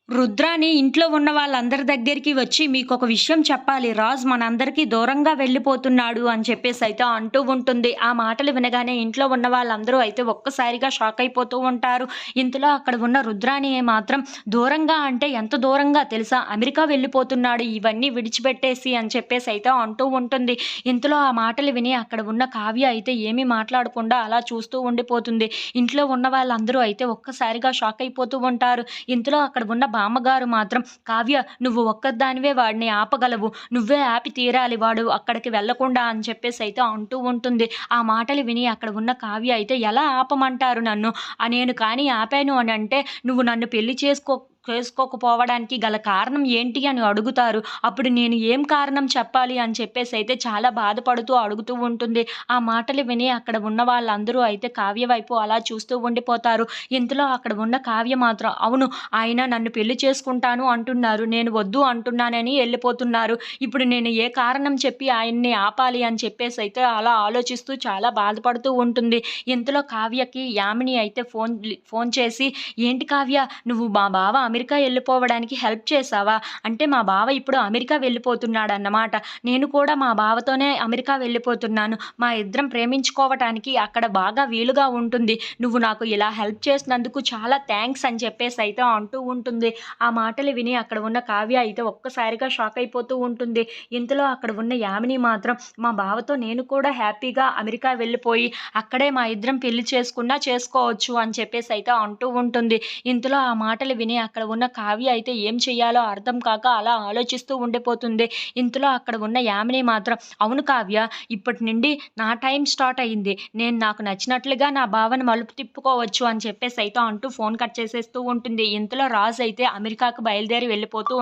రుద్రాని ఇంట్లో ఉన్న వాళ్ళందరి దగ్గరికి వచ్చి మీకొక విషయం చెప్పాలి. రాజ్ మనందరికీ దూరంగా వెళ్ళిపోతున్నాడు అని చెప్పేసైతే అంటూ ఉంటుంది. ఆ మాటలు వినగానే ఇంట్లో ఉన్న వాళ్ళందరూ అయితే ఒక్కసారిగా షాక్ అయిపోతూ ఉంటారు. ఇంతలో అక్కడ ఉన్న రుద్రాని మాత్రం దూరంగా అంటే ఎంత దూరంగా తెలుసా? అమెరికా వెళ్ళిపోతున్నాడు ఇవన్నీ విడిచిపెట్టేసి అని చెప్పేసైతే అంటూ ఉంటుంది. ఇంతలో ఆ మాటలు విని అక్కడ ఉన్న కావ్య అయితే ఏమీ మాట్లాడకుండా అలా చూస్తూ ఉండిపోతుంది. ఇంట్లో ఉన్న వాళ్ళందరూ అయితే ఒక్కసారిగా షాక్ అయిపోతూ ఉంటారు. ఇంతలో అక్కడ ఉన్న బామ్మగారు మాత్రం, "కావ్య నువ్వు ఒక్కదానివే వాడిని ఆపగలవు. నువ్వే ఆపి తీరాలి వాడు అక్కడికి వెళ్ళకుండా" అని చెప్పేసైతే అంటూ ఉంటుంది. ఆ మాటలు విని అక్కడ ఉన్న కావ్య అయితే, "ఎలా ఆపమంటారు నన్ను? నేను కానీ ఆపాను అనంటే నువ్వు నన్ను పెళ్లి చేసుకోకపోవడానికి గల కారణం ఏంటి అని అడుగుతారు. అప్పుడు నేను ఏం కారణం చెప్పాలి అని చెప్పేసైతే చాలా బాధపడుతూ అడుగుతూ ఉంటుంది. ఆ మాటలు విని అక్కడ ఉన్న వాళ్ళందరూ అయితే కావ్య వైపు అలా చూస్తూ ఉండిపోతారు. ఇంతలో అక్కడ ఉన్న కావ్య మాత్రం, "అవును ఆయన నన్ను పెళ్లి చేసుకుంటాను అంటున్నారు. నేను వద్దు అంటున్నానని ఎళ్ళిపోతున్నారు. ఇప్పుడు నేను ఏ కారణం చెప్పి ఆయన్ని ఆపాలి" అని చెప్పేసైతే అలా ఆలోచిస్తూ చాలా బాధపడుతూ ఉంటుంది. ఇంతలో కావ్యకి యామిని అయితే ఫోన్ చేసి, "ఏంటి కావ్య నువ్వు మా బావ అమెరికా ఎళ్ళిపోవడానికి హెల్ప్ చేశావా? అంటే మా బావ ఇప్పుడు అమెరికా వెళ్ళిపోతున్నాడన్నమాట. నేను కూడా మా బావతోనే అమెరికా వెళ్ళిపోతున్నాను. మా ఇద్దరం ప్రేమించుకోవటానికి అక్కడ బాగా వీలుగా ఉంటుంది. నువ్వు నాకు ఇలా హెల్ప్ చేసినందుకు చాలా థాంక్స్" అని చెప్పేసైతే అంటూ ఉంటుంది. ఆ మాటలు విని అక్కడ ఉన్న కావ్య అయితే ఒక్కసారిగా షాక్ అయిపోతూ ఉంటుంది. ఇంతలో అక్కడ ఉన్న యామిని మాత్రం, "మా బావతో నేను కూడా హ్యాపీగా అమెరికా వెళ్ళిపోయి అక్కడే మా ఇద్దరం పెళ్లి చేసుకున్నా చేసుకోవచ్చు" అని చెప్పేసైతే అంటూ ఉంటుంది. ఇంతలో ఆ మాటలు విని అక్కడ ఉన్న కావ్య అయితే ఏం చేయాలో అర్థం కాక అలా ఆలోచిస్తూ ఉండిపోతుంది. ఇంతలో అక్కడ ఉన్న యామిని మాత్రం, "అవును కావ్య, ఇప్పటి నుండి నా టైం స్టార్ట్ అయింది. నేను నాకు నచ్చినట్లుగా నా భావన మలుపు తిప్పుకోవచ్చు" అని చెప్పేసైతే అంటూ ఫోన్ కట్ చేసేస్తూ ఉంటుంది. ఇంతలో రాజ్ అయితే అమెరికాకు బయలుదేరి వెళ్ళిపోతూ